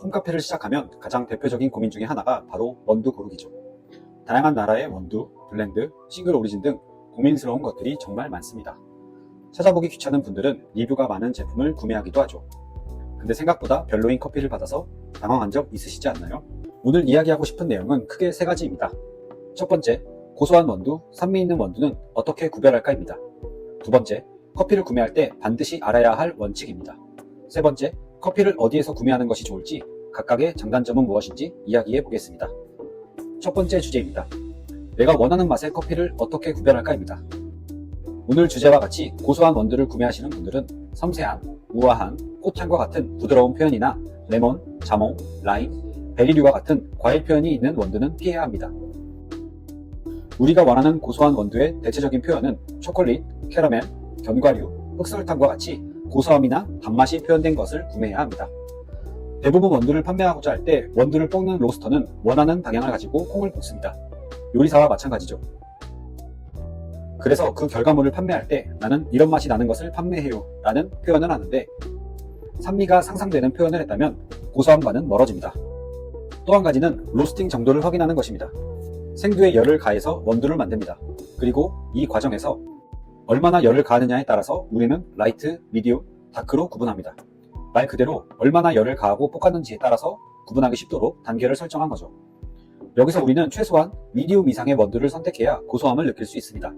홈카페를 시작하면 가장 대표적인 고민 중에 하나가 바로 원두 고르기죠. 다양한 나라의 원두, 블렌드, 싱글 오리진 등 고민스러운 것들이 정말 많습니다. 찾아보기 귀찮은 분들은 리뷰가 많은 제품을 구매하기도 하죠. 근데 생각보다 별로인 커피를 받아서 당황한 적 있으시지 않나요? 오늘 이야기하고 싶은 내용은 크게 세 가지입니다. 첫 번째, 고소한 원두, 산미 있는 원두는 어떻게 구별할까입니다. 두 번째, 커피를 구매할 때 반드시 알아야 할 원칙입니다. 세 번째, 커피를 어디에서 구매하는 것이 좋을지, 각각의 장단점은 무엇인지 이야기해 보겠습니다. 첫 번째 주제입니다. 내가 원하는 맛의 커피를 어떻게 구별할까입니다. 오늘 주제와 같이 고소한 원두를 구매하시는 분들은 섬세한, 우아한, 꽃향과 같은 부드러운 표현이나 레몬, 자몽, 라임, 베리류와 같은 과일 표현이 있는 원두는 피해야 합니다. 우리가 원하는 고소한 원두의 대체적인 표현은 초콜릿, 캐러멜, 견과류, 흑설탕과 같이 고소함이나 단맛이 표현된 것을 구매해야 합니다. 대부분 원두를 판매하고자 할 때 원두를 볶는 로스터는 원하는 방향을 가지고 콩을 볶습니다. 요리사와 마찬가지죠. 그래서 그 결과물을 판매할 때 나는 이런 맛이 나는 것을 판매해요 라는 표현을 하는데, 산미가 상상되는 표현을 했다면 고소함과는 멀어집니다. 또 한 가지는 로스팅 정도를 확인하는 것입니다. 생두에 열을 가해서 원두를 만듭니다. 그리고 이 과정에서 얼마나 열을 가하느냐에 따라서 우리는 라이트, 미디움, 다크로 구분합니다. 말 그대로 얼마나 열을 가하고 볶았는지에 따라서 구분하기 쉽도록 단계를 설정한 거죠. 여기서 우리는 최소한 미디움 이상의 원두를 선택해야 고소함을 느낄 수 있습니다.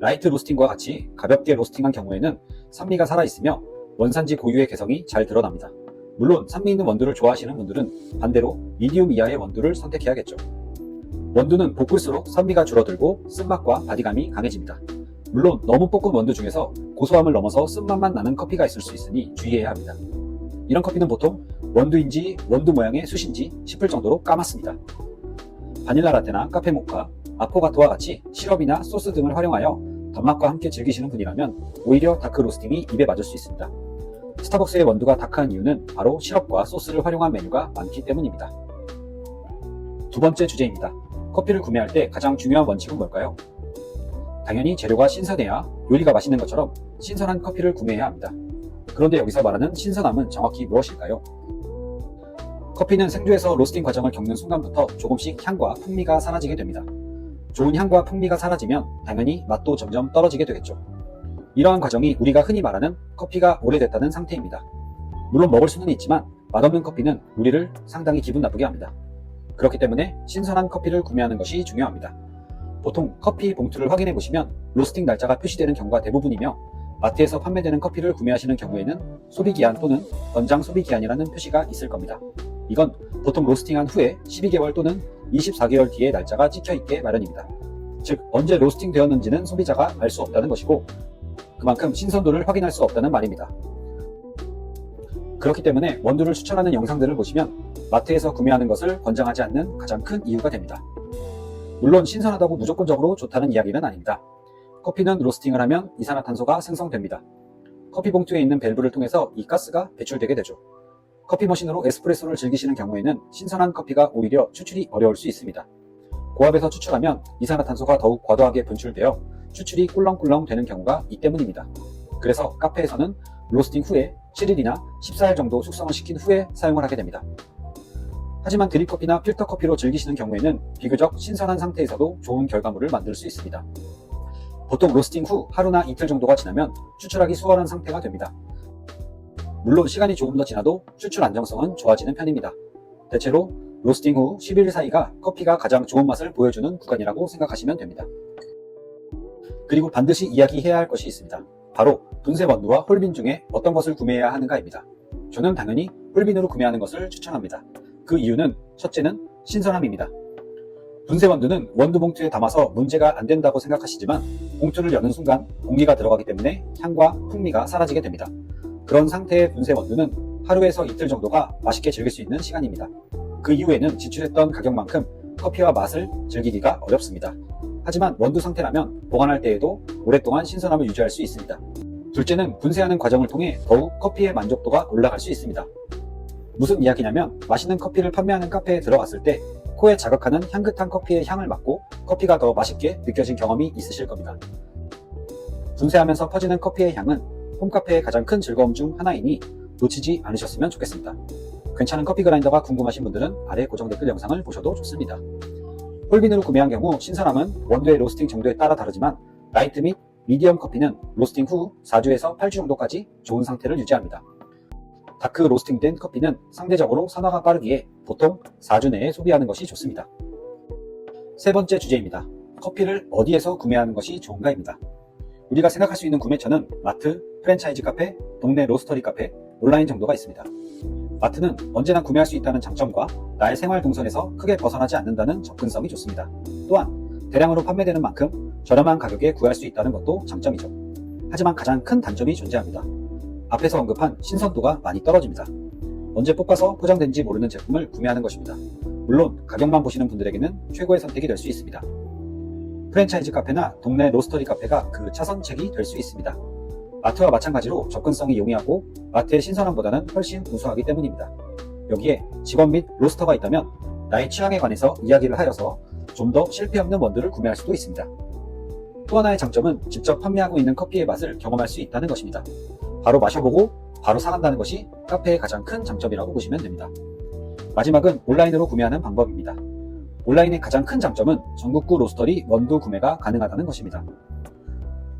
라이트 로스팅과 같이 가볍게 로스팅한 경우에는 산미가 살아있으며 원산지 고유의 개성이 잘 드러납니다. 물론 산미 있는 원두를 좋아하시는 분들은 반대로 미디움 이하의 원두를 선택해야겠죠. 원두는 볶을수록 산미가 줄어들고 쓴맛과 바디감이 강해집니다. 물론 너무 볶은 원두 중에서 고소함을 넘어서 쓴맛만 나는 커피가 있을 수 있으니 주의해야 합니다. 이런 커피는 보통 원두인지 원두 모양의 숯인지 싶을 정도로 까맣습니다. 바닐라 라떼나 카페 모카, 아포가토와 같이 시럽이나 소스 등을 활용하여 단맛과 함께 즐기시는 분이라면 오히려 다크 로스팅이 입에 맞을 수 있습니다. 스타벅스의 원두가 다크한 이유는 바로 시럽과 소스를 활용한 메뉴가 많기 때문입니다. 두 번째 주제입니다. 커피를 구매할 때 가장 중요한 원칙은 뭘까요? 당연히 재료가 신선해야 요리가 맛있는 것처럼 신선한 커피를 구매해야 합니다. 그런데 여기서 말하는 신선함은 정확히 무엇일까요? 커피는 생두에서 로스팅 과정을 겪는 순간부터 조금씩 향과 풍미가 사라지게 됩니다. 좋은 향과 풍미가 사라지면 당연히 맛도 점점 떨어지게 되겠죠. 이러한 과정이 우리가 흔히 말하는 커피가 오래됐다는 상태입니다. 물론 먹을 수는 있지만 맛없는 커피는 우리를 상당히 기분 나쁘게 합니다. 그렇기 때문에 신선한 커피를 구매하는 것이 중요합니다. 보통 커피 봉투를 확인해 보시면 로스팅 날짜가 표시되는 경우가 대부분이며, 마트에서 판매되는 커피를 구매하시는 경우에는 소비기한 또는 연장 소비기한이라는 표시가 있을 겁니다. 이건 보통 로스팅한 후에 12개월 또는 24개월 뒤에 날짜가 찍혀있게 마련입니다. 즉 언제 로스팅 되었는지는 소비자가 알 수 없다는 것이고, 그만큼 신선도를 확인할 수 없다는 말입니다. 그렇기 때문에 원두를 추천하는 영상들을 보시면 마트에서 구매하는 것을 권장하지 않는 가장 큰 이유가 됩니다. 물론 신선하다고 무조건적으로 좋다는 이야기는 아닙니다. 커피는 로스팅을 하면 이산화탄소가 생성됩니다. 커피 봉투에 있는 밸브를 통해서 이 가스가 배출되게 되죠. 커피 머신으로 에스프레소를 즐기시는 경우에는 신선한 커피가 오히려 추출이 어려울 수 있습니다. 고압에서 추출하면 이산화탄소가 더욱 과도하게 분출되어 추출이 꿀렁꿀렁 되는 경우가 이 때문입니다. 그래서 카페에서는 로스팅 후에 7일이나 14일 정도 숙성을 시킨 후에 사용을 하게 됩니다. 하지만 드립커피나 필터커피로 즐기시는 경우에는 비교적 신선한 상태에서도 좋은 결과물을 만들 수 있습니다. 보통 로스팅 후 하루나 이틀 정도가 지나면 추출하기 수월한 상태가 됩니다. 물론 시간이 조금 더 지나도 추출 안정성은 좋아지는 편입니다. 대체로 로스팅 후 11일 사이가 커피가 가장 좋은 맛을 보여주는 구간이라고 생각하시면 됩니다. 그리고 반드시 이야기해야 할 것이 있습니다. 바로 분쇄 원두와 홀빈 중에 어떤 것을 구매해야 하는가입니다. 저는 당연히 홀빈으로 구매하는 것을 추천합니다. 그 이유는 첫째는 신선함입니다. 분쇄 원두는 원두 봉투에 담아서 문제가 안 된다고 생각하시지만 봉투를 여는 순간 공기가 들어가기 때문에 향과 풍미가 사라지게 됩니다. 그런 상태의 분쇄 원두는 하루에서 이틀 정도가 맛있게 즐길 수 있는 시간입니다. 그 이후에는 지출했던 가격만큼 커피와 맛을 즐기기가 어렵습니다. 하지만 원두 상태라면 보관할 때에도 오랫동안 신선함을 유지할 수 있습니다. 둘째는 분쇄하는 과정을 통해 더욱 커피의 만족도가 올라갈 수 있습니다. 무슨 이야기냐면 맛있는 커피를 판매하는 카페에 들어갔을 때 코에 자극하는 향긋한 커피의 향을 맡고 커피가 더 맛있게 느껴진 경험이 있으실 겁니다. 분쇄하면서 퍼지는 커피의 향은 홈카페의 가장 큰 즐거움 중 하나이니 놓치지 않으셨으면 좋겠습니다. 괜찮은 커피 그라인더가 궁금하신 분들은 아래 고정 댓글 영상을 보셔도 좋습니다. 홀빈으로 구매한 경우 신선함은 원두의 로스팅 정도에 따라 다르지만 라이트 및 미디엄 커피는 로스팅 후 4주에서 8주 정도까지 좋은 상태를 유지합니다. 다크 로스팅된 커피는 상대적으로 산화가 빠르기에 보통 4주 내에 소비하는 것이 좋습니다. 세 번째 주제입니다. 커피를 어디에서 구매하는 것이 좋은가입니다. 우리가 생각할 수 있는 구매처는 마트, 프랜차이즈 카페, 동네 로스터리 카페, 온라인 정도가 있습니다. 마트는 언제나 구매할 수 있다는 장점과 나의 생활 동선에서 크게 벗어나지 않는다는 접근성이 좋습니다. 또한 대량으로 판매되는 만큼 저렴한 가격에 구할 수 있다는 것도 장점이죠. 하지만 가장 큰 단점이 존재합니다. 앞에서 언급한 신선도가 많이 떨어집니다. 언제 볶아서 포장된지 모르는 제품을 구매하는 것입니다. 물론 가격만 보시는 분들에게는 최고의 선택이 될 수 있습니다. 프랜차이즈 카페나 동네 로스터리 카페가 그 차선책이 될 수 있습니다. 마트와 마찬가지로 접근성이 용이하고 마트의 신선함보다는 훨씬 우수하기 때문입니다. 여기에 직원 및 로스터가 있다면 나의 취향에 관해서 이야기를 하여서 좀 더 실패 없는 원두를 구매할 수도 있습니다. 또 하나의 장점은 직접 판매하고 있는 커피의 맛을 경험할 수 있다는 것입니다. 바로 마셔보고 바로 사간다는 것이 카페의 가장 큰 장점이라고 보시면 됩니다. 마지막은 온라인으로 구매하는 방법입니다. 온라인의 가장 큰 장점은 전국구 로스터리 원두 구매가 가능하다는 것입니다.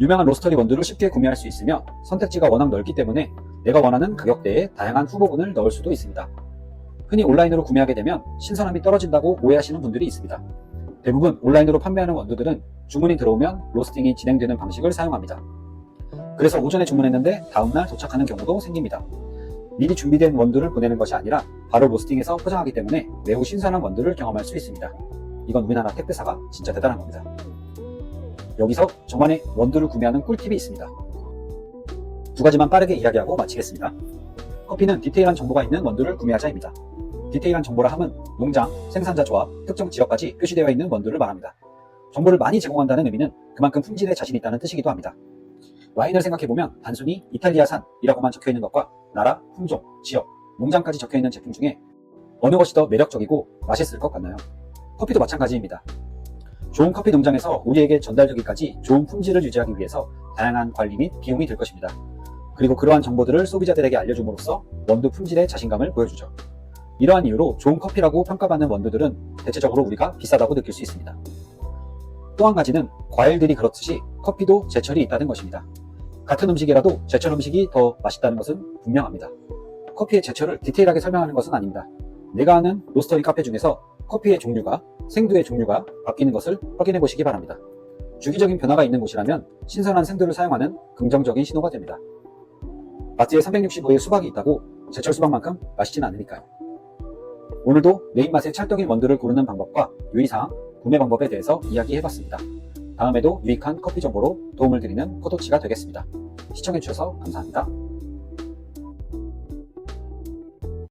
유명한 로스터리 원두를 쉽게 구매할 수 있으며 선택지가 워낙 넓기 때문에 내가 원하는 가격대에 다양한 후보군을 넣을 수도 있습니다. 흔히 온라인으로 구매하게 되면 신선함이 떨어진다고 오해하시는 분들이 있습니다. 대부분 온라인으로 판매하는 원두들은 주문이 들어오면 로스팅이 진행되는 방식을 사용합니다. 그래서 오전에 주문했는데 다음날 도착하는 경우도 생깁니다. 미리 준비된 원두를 보내는 것이 아니라 바로 로스팅해서 포장하기 때문에 매우 신선한 원두를 경험할 수 있습니다. 이건 우리나라 택배사가 진짜 대단한 겁니다. 여기서 저만의 원두를 구매하는 꿀팁이 있습니다. 두 가지만 빠르게 이야기하고 마치겠습니다. 커피는 디테일한 정보가 있는 원두를 구매하자입니다. 디테일한 정보라 함은 농장, 생산자 조합, 특정 지역까지 표시되어 있는 원두를 말합니다. 정보를 많이 제공한다는 의미는 그만큼 품질에 자신이 있다는 뜻이기도 합니다. 와인을 생각해보면 단순히 이탈리아산이라고만 적혀있는 것과 나라, 품종, 지역, 농장까지 적혀있는 제품 중에 어느 것이 더 매력적이고 맛있을 것 같나요? 커피도 마찬가지입니다. 좋은 커피 농장에서 우리에게 전달되기까지 좋은 품질을 유지하기 위해서 다양한 관리 및 비용이 들 것입니다. 그리고 그러한 정보들을 소비자들에게 알려줌으로써 원두 품질의 자신감을 보여주죠. 이러한 이유로 좋은 커피라고 평가받는 원두들은 대체적으로 우리가 비싸다고 느낄 수 있습니다. 또 한 가지는 과일들이 그렇듯이 커피도 제철이 있다는 것입니다. 같은 음식이라도 제철 음식이 더 맛있다는 것은 분명합니다. 커피의 제철을 디테일하게 설명하는 것은 아닙니다. 내가 아는 로스터리 카페 중에서 커피의 종류가, 생두의 종류가 바뀌는 것을 확인해 보시기 바랍니다. 주기적인 변화가 있는 곳이라면 신선한 생두를 사용하는 긍정적인 신호가 됩니다. 마트에 365일 수박이 있다고 제철 수박만큼 맛있진 않으니까요. 오늘도 내 입맛에 찰떡인 원두를 고르는 방법과 유의사항, 구매 방법에 대해서 이야기해봤습니다. 다음에도 유익한 커피 정보로 도움을 드리는 코도치가 되겠습니다. 시청해주셔서 감사합니다.